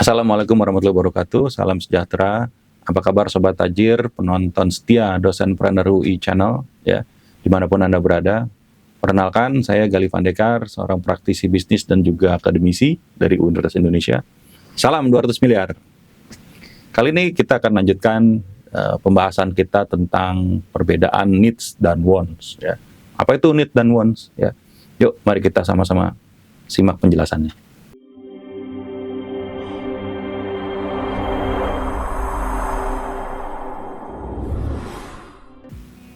Assalamualaikum warahmatullahi wabarakatuh. Salam sejahtera. Apa kabar Sobat Tajir, penonton setia Dosenpreneur UI Channel, ya, dimanapun Anda berada. Perkenalkan, saya Gali Vandekar, seorang praktisi bisnis dan juga akademisi dari Universitas Indonesia. Salam 200 miliar. Kali ini kita akan lanjutkan pembahasan kita tentang perbedaan needs dan wants. Ya. Apa itu need dan wants? Ya. Yuk, mari kita sama-sama simak penjelasannya.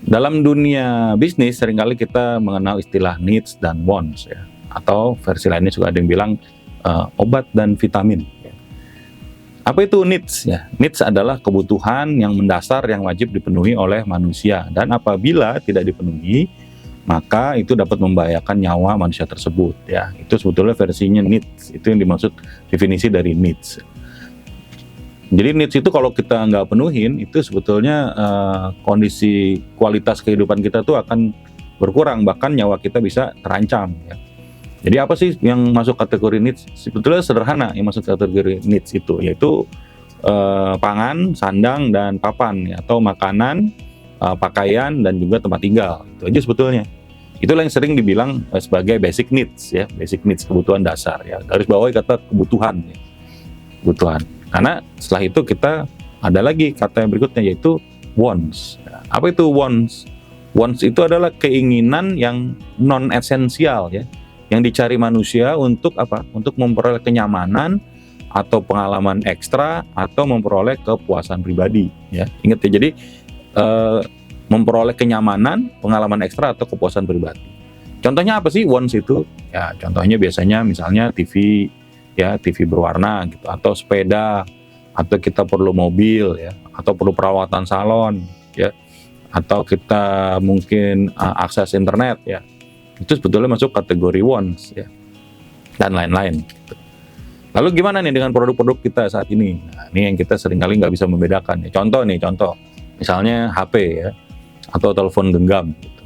Dalam dunia bisnis seringkali kita mengenal istilah needs dan wants, ya. Atau versi lainnya juga ada yang bilang obat dan vitamin. Ya. Apa itu needs? Ya, needs adalah kebutuhan yang mendasar yang wajib dipenuhi oleh manusia, dan apabila tidak dipenuhi maka itu dapat membahayakan nyawa manusia tersebut. Ya, itu sebetulnya versinya needs. Itu yang dimaksud definisi dari needs. Jadi needs itu kalau kita nggak penuhin, itu sebetulnya kondisi kualitas kehidupan kita tuh akan berkurang, bahkan nyawa kita bisa terancam. Ya. Jadi apa sih yang masuk kategori needs? Sebetulnya sederhana yang masuk kategori needs itu, yaitu pangan, sandang, dan papan, ya, atau makanan, pakaian, dan juga tempat tinggal. Itu aja sebetulnya. Itulah yang sering dibilang sebagai basic needs, ya, basic needs, kebutuhan dasar. Ya. Garis bawahi kata kebutuhan, ya. Kebutuhan. Karena setelah itu kita ada lagi kata yang berikutnya, yaitu wants. Apa itu wants? Wants itu adalah keinginan yang non esensial, ya, yang dicari manusia untuk apa? Untuk memperoleh kenyamanan atau pengalaman ekstra atau memperoleh kepuasan pribadi. Ya, ingat ya. Jadi memperoleh kenyamanan, pengalaman ekstra atau kepuasan pribadi. Contohnya apa sih wants itu? Ya, contohnya biasanya misalnya TV. Ya, TV berwarna gitu, atau sepeda, atau kita perlu mobil, ya, atau perlu perawatan salon, ya, atau kita mungkin akses internet, ya, itu sebetulnya masuk kategori wants, ya, dan lain-lain. Gitu. Lalu gimana nih dengan produk-produk kita saat ini? Nah, ini yang kita seringkali nggak bisa membedakan. Ya. Contoh, misalnya HP, ya, atau telepon genggam. Gitu.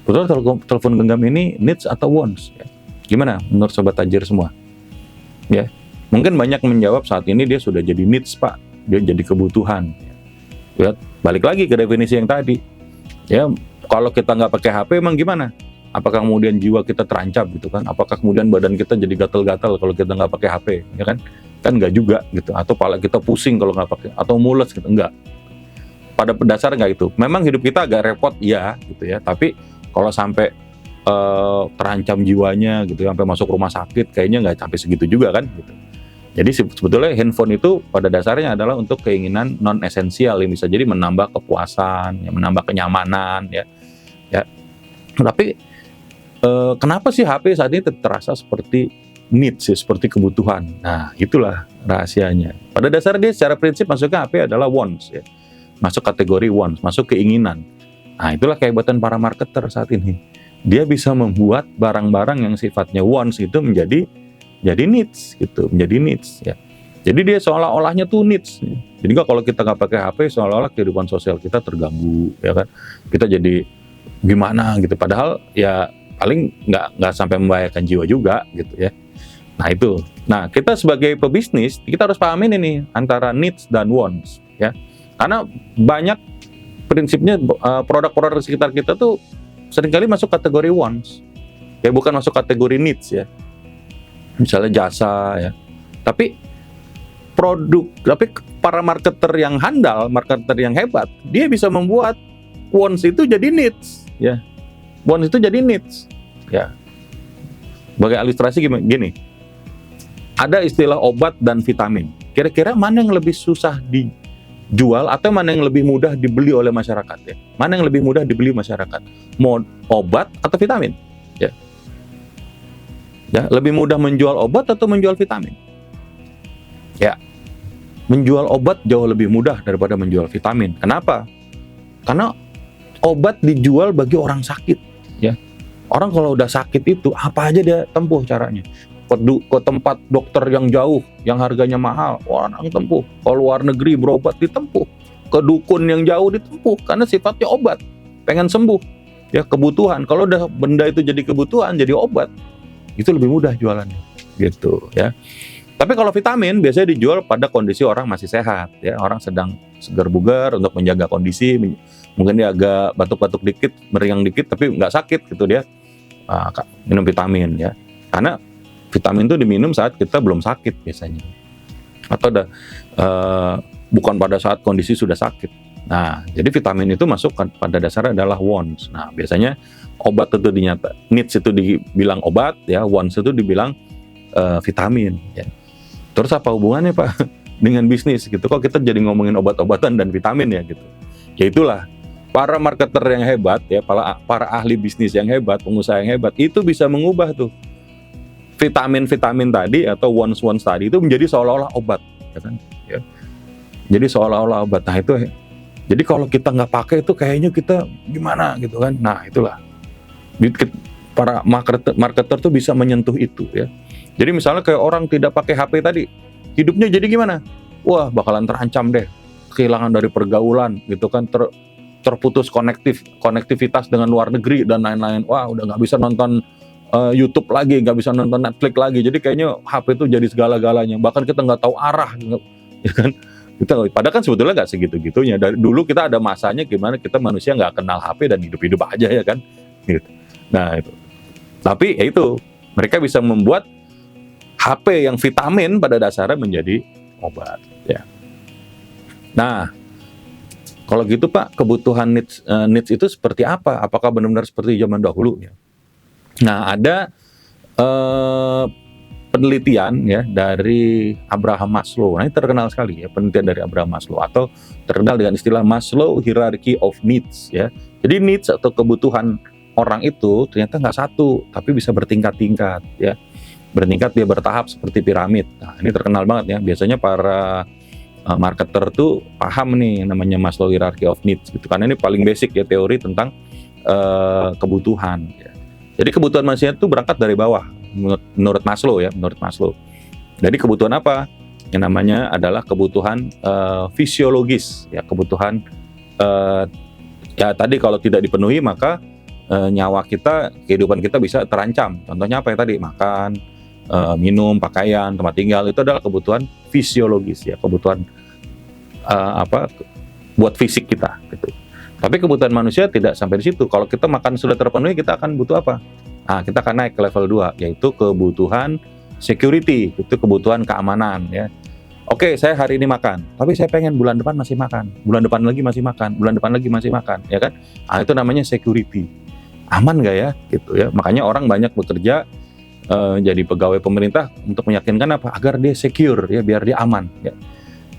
Betul, telepon genggam ini needs atau wants? Ya. Gimana menurut Sobat Tajir semua? Ya, mungkin banyak menjawab saat ini dia sudah jadi needs, Pak. Dia jadi kebutuhan. Ya, balik lagi ke definisi yang tadi. Ya, kalau kita nggak pakai HP, emang gimana? Apakah kemudian jiwa kita terancam gitu kan? Apakah kemudian badan kita jadi gatal-gatal kalau kita nggak pakai HP? Ya kan? Kan nggak juga gitu. Atau kepala kita pusing kalau nggak pakai, atau mules gitu, enggak. Pada dasar nggak itu. Memang hidup kita agak repot, ya, gitu ya. Tapi kalau sampai terancam jiwanya gitu, sampai masuk rumah sakit, kayaknya nggak sampai segitu juga kan gitu. Jadi sebetulnya handphone itu pada dasarnya adalah untuk keinginan non esensial yang bisa jadi menambah kepuasan, ya, menambah kenyamanan, ya. Tapi kenapa sih HP saat ini terasa seperti needs, ya, seperti kebutuhan? Nah, itulah rahasianya. Pada dasarnya dia secara prinsip masuknya HP adalah wants, ya. Masuk kategori wants, masuk keinginan. Nah, itulah kehebatan para marketer saat ini. Dia bisa membuat barang-barang yang sifatnya wants itu menjadi needs gitu, menjadi needs, ya. Jadi dia seolah-olahnya tuh needs. Jadi kalau kita nggak pakai HP, seolah-olah kehidupan sosial kita terganggu, ya kan? Kita jadi gimana gitu. Padahal ya paling nggak sampai membahayakan jiwa juga gitu, ya. Nah itu. Nah kita sebagai pebisnis kita harus pahamin ini antara needs dan wants, ya. Karena banyak prinsipnya produk-produk di sekitar kita tuh seringkali masuk kategori wants, ya, bukan masuk kategori needs, ya. Misalnya jasa, ya. Tapi para marketer yang handal, marketer yang hebat, dia bisa membuat wants itu jadi needs, ya. Wants itu jadi needs, ya. Sebagai ilustrasi gini. Ada istilah obat dan vitamin. Kira-kira mana yang lebih susah dijual atau mana yang lebih mudah dibeli oleh masyarakat, ya? Mana yang lebih mudah dibeli masyarakat? Mau obat atau vitamin? Ya. Ya, lebih mudah menjual obat atau menjual vitamin? Ya. Menjual obat jauh lebih mudah daripada menjual vitamin. Kenapa? Karena obat dijual bagi orang sakit, ya. Orang kalau udah sakit itu apa aja dia tempuh caranya. Ke tempat dokter yang jauh, yang harganya mahal, orang tempuh. Ke luar negeri berobat ditempuh. Ke dukun yang jauh ditempuh karena sifatnya obat. Pengen sembuh, ya, kebutuhan. Kalau udah benda itu jadi kebutuhan, jadi obat, itu lebih mudah jualannya, gitu, ya. Tapi kalau vitamin biasanya dijual pada kondisi orang masih sehat, ya, orang sedang segar bugar untuk menjaga kondisi, mungkin dia agak batuk-batuk dikit, meriang dikit, tapi nggak sakit gitu dia minum vitamin ya. Karena vitamin itu diminum saat kita belum sakit biasanya, atau bukan pada saat kondisi sudah sakit. Nah, jadi vitamin itu masuk pada dasarnya adalah wants. Nah, biasanya obat itu needs itu dibilang obat, ya, wants itu dibilang vitamin. Ya. Terus apa hubungannya Pak dengan bisnis gitu? Kok kita jadi ngomongin obat-obatan dan vitamin ya gitu? Ya itulah, para marketer yang hebat ya, para ahli bisnis yang hebat, pengusaha yang hebat itu bisa mengubah tuh vitamin-vitamin tadi atau wants tadi itu menjadi seolah-olah obat, ya kan? Ya. Jadi seolah-olah obat. Nah itu, jadi kalau kita nggak pakai itu kayaknya kita gimana gitu kan? Nah itulah, para marketer tuh bisa menyentuh itu ya. Jadi misalnya kayak orang tidak pakai HP tadi, hidupnya jadi gimana? Wah, bakalan terancam deh, kehilangan dari pergaulan gitu kan, terputus konektivitas dengan luar negeri dan lain-lain. Wah, udah nggak bisa nonton YouTube lagi, nggak bisa nonton Netflix lagi. Jadi kayaknya HP itu jadi segala-galanya. Bahkan kita nggak tahu arah, ya kan? Padahal kan sebetulnya nggak segitu-gitunya. Dari dulu kita ada masanya gimana kita manusia nggak kenal HP dan hidup-hidup aja ya kan? Gitu. Nah itu. Tapi ya itu, mereka bisa membuat HP yang vitamin pada dasarnya menjadi obat. Ya. Nah, kalau gitu Pak, kebutuhan needs itu seperti apa? Apakah benar-benar seperti zaman dahulu? Ya. Nah, ada penelitian ya dari Abraham Maslow. Nah, ini terkenal sekali ya, penelitian dari Abraham Maslow, atau terkenal dengan istilah Maslow Hierarchy of Needs ya. Jadi needs atau kebutuhan orang itu ternyata nggak satu, tapi bisa bertingkat-tingkat ya. Bertingkat, dia bertahap seperti piramid. Nah, ini terkenal banget ya. Biasanya para marketer tuh paham nih namanya Maslow Hierarchy of Needs gitu. Karena ini paling basic ya, teori tentang kebutuhan ya. Jadi kebutuhan manusia itu berangkat dari bawah menurut Maslow ya, menurut Maslow. Jadi kebutuhan apa? Yang namanya adalah kebutuhan fisiologis ya, kebutuhan ya tadi kalau tidak dipenuhi maka nyawa kita, kehidupan kita bisa terancam. Contohnya apa ya tadi? Makan, minum, pakaian, tempat tinggal, itu adalah kebutuhan fisiologis ya, kebutuhan buat fisik kita gitu. Tapi kebutuhan manusia tidak sampai di situ. Kalau kita makan sudah terpenuhi, kita akan butuh apa? Nah, kita akan naik ke level 2, yaitu kebutuhan security, itu kebutuhan keamanan ya. Oke, saya hari ini makan, tapi saya pengen bulan depan masih makan, bulan depan lagi masih makan, bulan depan lagi masih makan, ya kan? Nah, itu namanya security. Aman nggak ya? Gitu ya. Makanya orang banyak bekerja jadi pegawai pemerintah untuk meyakinkan apa? Agar dia secure ya, biar dia aman ya.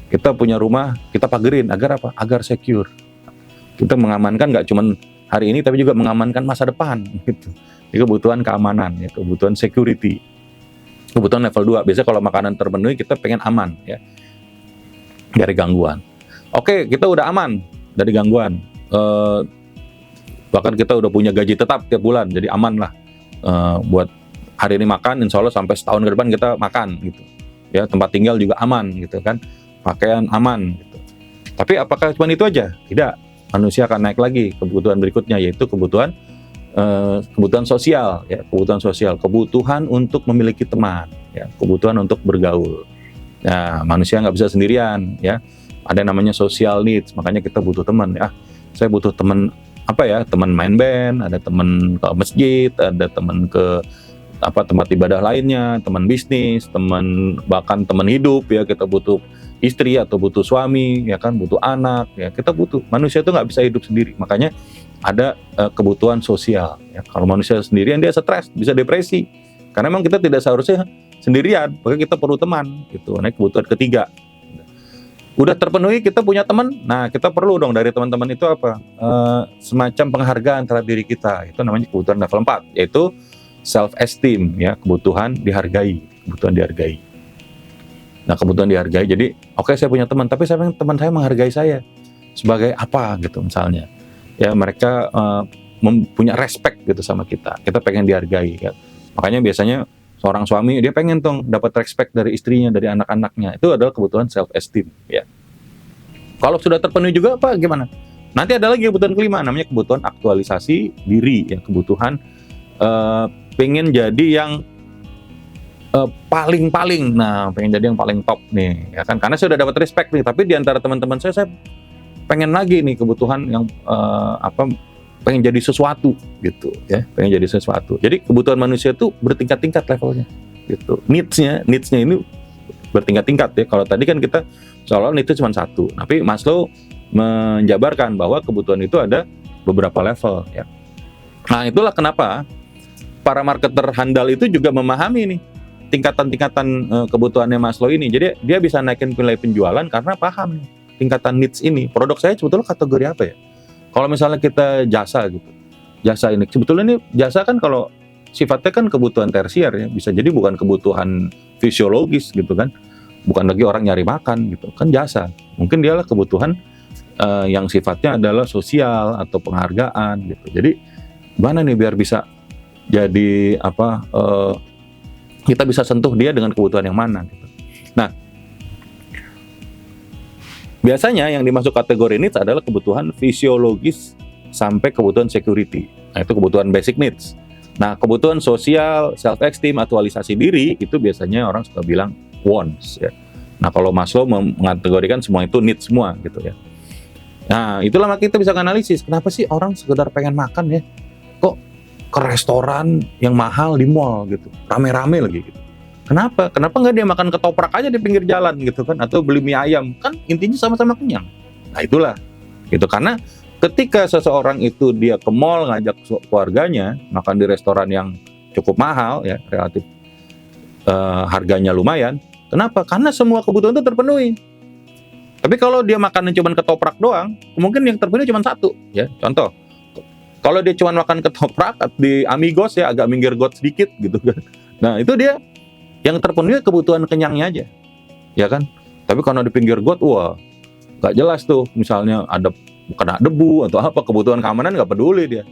Kita punya rumah, kita pagerin agar apa? Agar secure. Kita mengamankan nggak cuma hari ini, tapi juga mengamankan masa depan gitu. Ini kebutuhan keamanan ya, kebutuhan security. Kebutuhan level 2. Biasanya kalau makanan terpenuhi kita pengen aman ya, dari gangguan. Oke, kita udah aman dari gangguan. Bahkan kita udah punya gaji tetap tiap bulan, jadi aman lah. Buat hari ini makan, insya Allah sampai setahun ke depan kita makan gitu. Ya, tempat tinggal juga aman gitu kan, pakaian aman gitu. Tapi apakah cuma itu aja? Tidak. Manusia akan naik lagi kebutuhan berikutnya, yaitu kebutuhan sosial ya, kebutuhan sosial, kebutuhan untuk memiliki teman ya, kebutuhan untuk bergaul. Nah, manusia nggak bisa sendirian ya. Ada namanya social needs, makanya kita butuh teman ya. Saya butuh teman apa ya? Teman main band, ada teman ke masjid, ada teman ke tempat ibadah lainnya, teman bisnis, bahkan teman hidup ya. Kita butuh istri atau butuh suami ya kan, butuh anak ya, kita butuh. Manusia itu nggak bisa hidup sendiri, makanya ada kebutuhan sosial ya. Kalau manusia sendirian dia stres, bisa depresi, karena memang kita tidak seharusnya sendirian, maka kita perlu teman gitu. Nah, kebutuhan ketiga udah terpenuhi, kita punya teman. Nah, kita perlu dong dari teman-teman itu apa? Semacam penghargaan terhadap diri kita. Itu namanya kebutuhan level 4, yaitu self esteem ya, kebutuhan dihargai, kebutuhan dihargai. Nah, kebutuhan dihargai. Jadi, oke, saya punya teman, tapi teman saya menghargai saya sebagai apa gitu misalnya. Ya, mereka punya respect gitu sama kita. Kita pengen dihargai ya. Makanya biasanya seorang suami dia pengen dapat respect dari istrinya, dari anak-anaknya. Itu adalah kebutuhan self esteem ya. Kalau sudah terpenuhi juga apa gimana? Nanti ada lagi kebutuhan kelima, namanya kebutuhan aktualisasi diri ya, kebutuhan pengen jadi yang paling-paling, nah pengen jadi yang paling top nih, ya kan? Karena saya udah dapat respect nih, tapi di antara teman-teman saya pengen lagi nih kebutuhan yang pengen jadi sesuatu gitu ya, pengen jadi sesuatu. Jadi kebutuhan manusia tuh bertingkat-tingkat levelnya gitu. Needs-nya ini bertingkat-tingkat ya. Kalau tadi kan kita seolah itu cuma satu, tapi Maslow menjabarkan bahwa kebutuhan itu ada beberapa level ya. Nah, itulah kenapa para marketer handal itu juga memahami nih tingkatan-tingkatan kebutuhannya Maslow ini. Jadi dia bisa naikin nilai penjualan karena paham nih tingkatan needs ini. Produk saya sebetulnya kategori apa ya? Kalau misalnya kita jasa gitu, jasa ini sebetulnya ini jasa kan kalau sifatnya kan kebutuhan tersier ya, bisa jadi bukan kebutuhan fisiologis gitu kan, bukan lagi orang nyari makan gitu kan, jasa mungkin dialah kebutuhan yang sifatnya adalah sosial atau penghargaan gitu. Jadi gimana nih biar bisa jadi kita bisa sentuh dia dengan kebutuhan yang mana gitu. Nah, biasanya yang dimasuk kategori needs adalah kebutuhan fisiologis sampai kebutuhan security. Nah, itu kebutuhan basic needs. Nah, kebutuhan sosial, self-esteem, aktualisasi diri, itu biasanya orang suka bilang wants ya. Nah, kalau Maslow mengategorikan semua itu needs semua gitu ya. Nah, itulah makanya kita bisa analisis, kenapa sih orang sekedar pengen makan ya, kok ke restoran yang mahal di mall gitu, rame-rame lagi gitu. Kenapa nggak dia makan ketoprak aja di pinggir jalan gitu kan, atau beli mie ayam, kan intinya sama-sama kenyang. Nah itulah gitu, karena ketika seseorang itu dia ke mall ngajak keluarganya makan di restoran yang cukup mahal ya, relatif harganya lumayan. Kenapa? Karena semua kebutuhan itu terpenuhi. Tapi kalau dia makan cuma ketoprak doang, mungkin yang terpenuhi cuma satu ya. Contoh, kalau dia cuma makan ketoprak di Amigos ya, agak minggir got sedikit gitu kan. Nah itu dia yang terpenuhi kebutuhan kenyangnya aja, ya kan? Tapi kalau di pinggir got, wah, nggak jelas tuh. Misalnya ada kena debu atau apa, kebutuhan keamanan nggak peduli dia.